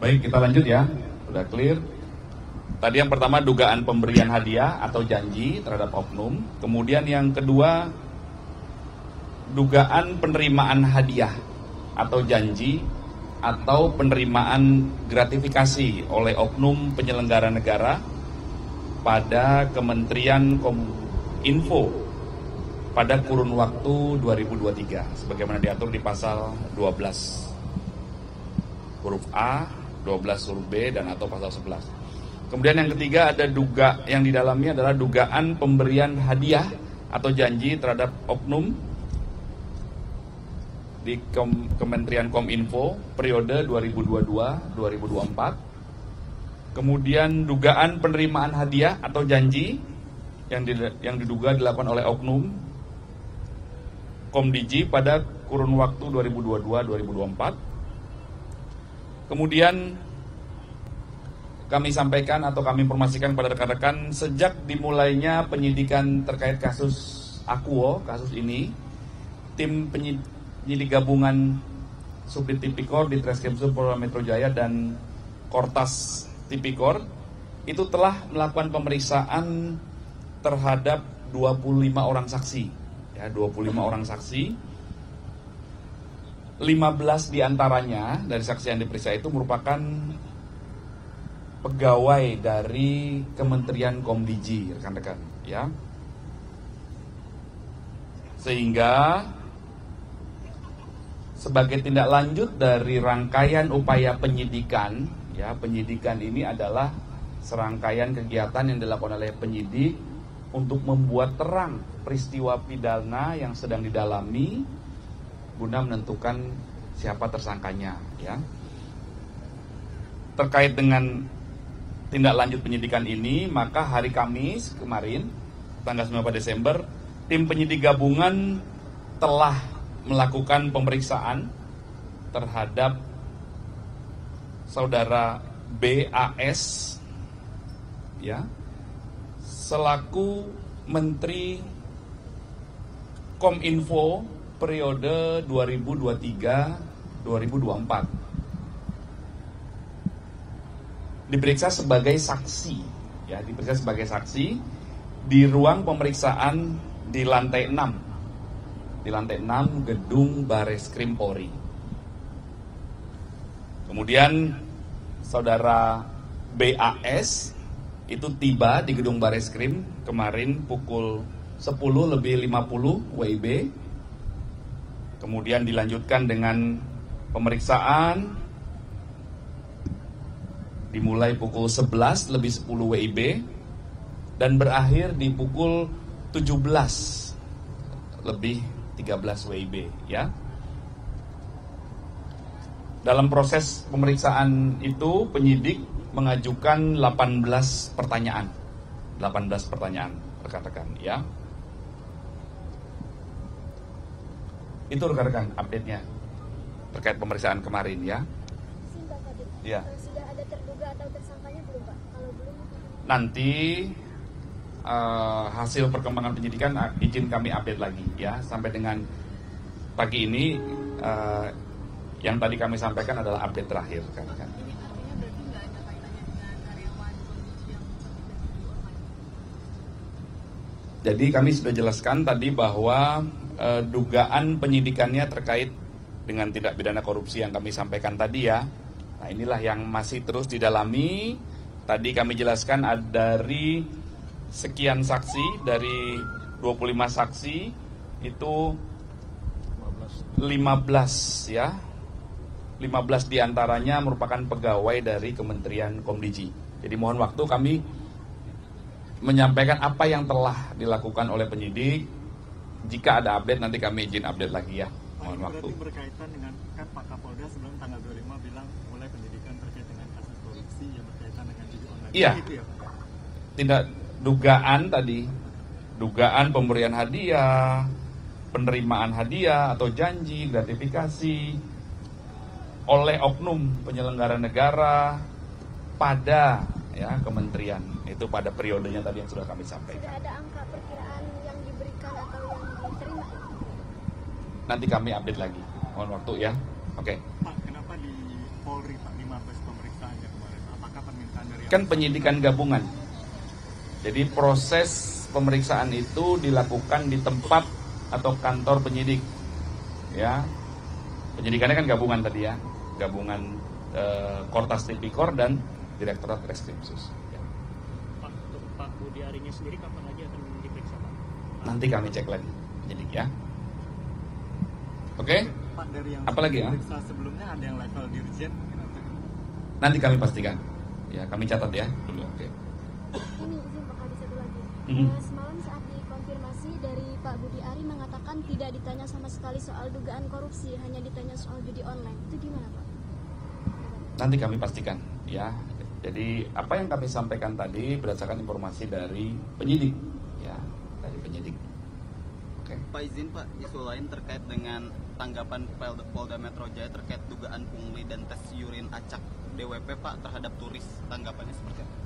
Baik, kita lanjut ya. Sudah clear. Tadi yang pertama dugaan pemberian hadiah atau janji terhadap oknum. Kemudian yang kedua dugaan penerimaan hadiah atau janji atau penerimaan gratifikasi oleh oknum penyelenggara negara pada Kementerian Kominfo pada kurun waktu 2023 sebagaimana diatur di pasal 12 huruf A, 12 huruf B dan atau pasal 11. Kemudian yang ketiga ada yang di dalamnya adalah dugaan pemberian hadiah atau janji terhadap oknum di Kementerian Kominfo periode 2022-2024. Kemudian dugaan penerimaan hadiah atau janji yang diduga dilakukan oleh oknum Komdiji pada kurun waktu 2022-2024. Kemudian kami sampaikan atau kami informasikan kepada rekan-rekan sejak dimulainya penyidikan terkait kasus Akuo, kasus ini, tim penyidik gabungan Subdit Tipikor di Treskrimsus Polda Metro Jaya dan Kortas Tipikor itu telah melakukan pemeriksaan terhadap 25 orang saksi, ya 25 orang saksi. 15 diantaranya dari saksi yang diperiksa itu merupakan pegawai dari Kementerian Komdiji, rekan-rekan, ya. Sehingga sebagai tindak lanjut dari rangkaian upaya penyidikan, ya, penyidikan ini adalah serangkaian kegiatan yang dilakukan oleh penyidik untuk membuat terang peristiwa pidana yang sedang didalami guna menentukan siapa tersangkanya, ya. Terkait dengan tindak lanjut penyidikan ini, maka hari Kamis kemarin, tanggal 9 Desember, tim penyidik gabungan telah melakukan pemeriksaan terhadap saudara BAS, ya, selaku Menteri Kominfo periode 2023-2024. Diperiksa sebagai saksi, ya, diperiksa sebagai saksi di ruang pemeriksaan di lantai 6 gedung Bareskrim Polri. Kemudian saudara BAS itu tiba di gedung Bareskrim kemarin pukul 10:50 WIB. Kemudian dilanjutkan dengan pemeriksaan dimulai pukul 11:10 WIB dan berakhir di pukul 17:13 WIB, ya. Dalam proses pemeriksaan itu penyidik mengajukan 18 pertanyaan, rekan-rekan, ya. Itu rekan-rekan update-nya terkait pemeriksaan kemarin, ya. Ya. Sudah ada terduga atau tersangkanya belum, Pak? Kalau belum, nanti hasil perkembangan penyidikan izin kami update lagi, ya. Sampai dengan pagi ini yang tadi kami sampaikan adalah update terakhir, kan. Ini artinya berarti nggak ada kaitannya dengan karyawan Komdiji yang Jadi kami sudah jelaskan tadi bahwa dugaan penyidikannya terkait dengan tindak pidana korupsi yang kami sampaikan tadi, ya. Nah, inilah yang masih terus didalami. Tadi kami jelaskan ada dari sekian saksi, dari 25 saksi itu 15, ya. 15 diantaranya merupakan pegawai dari Kementerian Komdiji. Jadi mohon waktu kami menyampaikan apa yang telah dilakukan oleh penyidik. Jika ada update nanti kami izin update lagi, ya. Mohon waktu. Berarti berkaitan dengan kan Pak Kapolda sebelum tanggal 25 bilang mulai penyidikan terkait dengan kasus korupsi yang berkaitan dengan judi online. Iya. Gitu ya, Pak? Tidak, dugaan pemberian hadiah, penerimaan hadiah atau janji, gratifikasi oleh oknum penyelenggara negara pada, ya, kementerian itu pada periodenya tadi yang sudah kami sampaikan. sudah ada angka perkiraan yang diberikan atau yang diterima? Nanti kami update lagi. Mohon waktu, ya. Oke. Pak, kenapa di Polri Pak 15 pemeriksaan kan penyidikan gabungan. Jadi proses pemeriksaan itu dilakukan di tempat atau kantor penyidik. Ya, penyidikannya kan gabungan tadi ya, gabungan Kortas Tipikor dan Direktorat Reskrimsus. Ya. Pak Budi Arinya sendiri kapan lagi akan diperiksa, Pak? Nanti kami cek lagi penyidik ya. Oke? Pak, dari yang Apalagi ya? diperiksa sebelumnya ada yang level dirjen mungkin atau gimana? Nanti kami pastikan. Ya, kami catat ya dulu. Oke. Ini izin Pak Kadi satu lagi. Mhm. Semalam saat dikonfirmasi dari Pak Budi Ari mengatakan tidak ditanya sama sekali soal dugaan korupsi, hanya ditanya soal judi online. Itu gimana Pak? Nanti kami pastikan ya. Jadi apa yang kami sampaikan tadi berdasarkan informasi dari penyidik ya, dari penyidik. Oke. Pak, izin Pak, isu lain terkait dengan tanggapan Polda Metro Jaya terkait dugaan pungli dan tes urin acak DWP Pak terhadap turis, tanggapannya seperti apa?